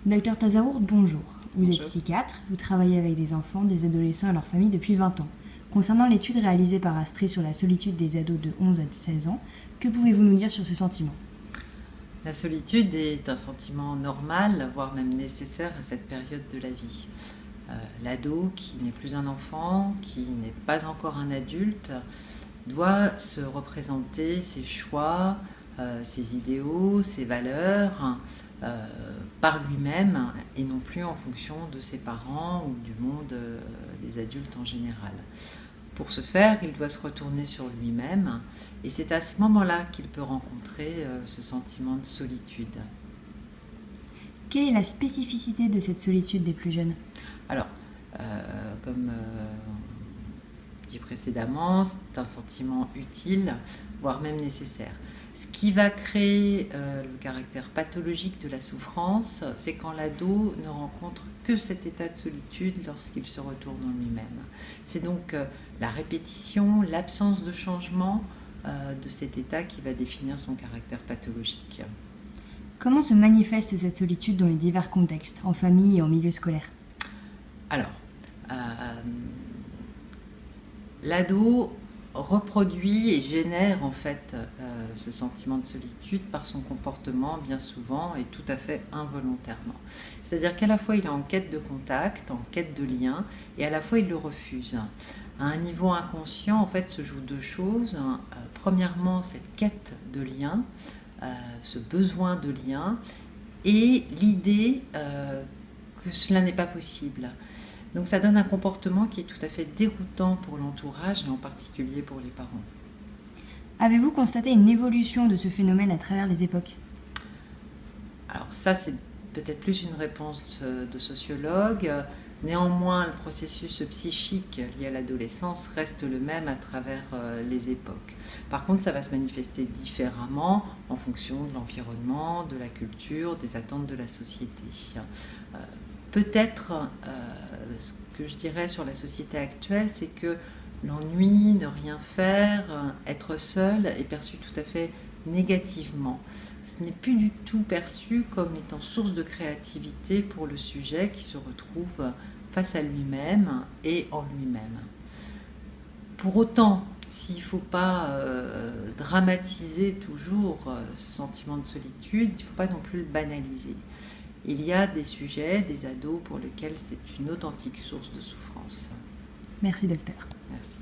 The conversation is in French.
Docteur Tazaourt, bonjour. Vous êtes Bonjour. psychiatre, vous travaillez avec des enfants, des adolescents et leurs familles depuis 20 ans. Concernant l'étude réalisée par Astrid sur la solitude des ados de 11 à 16 ans, que pouvez-vous nous dire sur ce sentiment ? La solitude est un sentiment normal, voire même nécessaire à cette période de la vie. L'ado, qui n'est plus un enfant, qui n'est pas encore un adulte, doit se représenter ses choix, ses idéaux, ses valeurs par lui-même et non plus en fonction de ses parents ou du monde des adultes en général. Pour ce faire, il doit se retourner sur lui-même et c'est à ce moment-là qu'il peut rencontrer ce sentiment de solitude. Quelle est la spécificité de cette solitude des plus jeunes ? Alors, comme dit précédemment, c'est un sentiment utile, voire même nécessaire. Ce qui va créer le caractère pathologique de la souffrance, c'est quand l'ado ne rencontre que cet état de solitude lorsqu'il se retourne en lui-même. C'est donc la répétition, l'absence de changement de cet état qui va définir son caractère pathologique. Comment se manifeste cette solitude dans les divers contextes, en famille et en milieu scolaire ? Alors, l'ado reproduit et génère en fait ce sentiment de solitude par son comportement bien souvent et tout à fait involontairement. C'est-à-dire qu'à la fois il est en quête de contact, en quête de lien et à la fois il le refuse. À un niveau inconscient en fait se jouent deux choses. Premièrement cette quête de lien, ce besoin de lien et l'idée que cela n'est pas possible. Donc ça donne un comportement qui est tout à fait déroutant pour l'entourage et en particulier pour les parents. Avez-vous constaté une évolution de ce phénomène à travers les époques ? Alors ça c'est peut-être plus une réponse de sociologue. Néanmoins le processus psychique lié à l'adolescence reste le même à travers les époques. Par contre ça va se manifester différemment en fonction de l'environnement, de la culture, des attentes de la société. Peut-être, ce que je dirais sur la société actuelle, c'est que l'ennui, ne rien faire, être seul est perçu tout à fait négativement. Ce n'est plus du tout perçu comme étant source de créativité pour le sujet qui se retrouve face à lui-même et en lui-même. Pour autant, s'il ne faut pas dramatiser toujours ce sentiment de solitude, il ne faut pas non plus le banaliser. Il y a des sujets, des ados pour lesquels c'est une authentique source de souffrance. Merci docteur. Merci.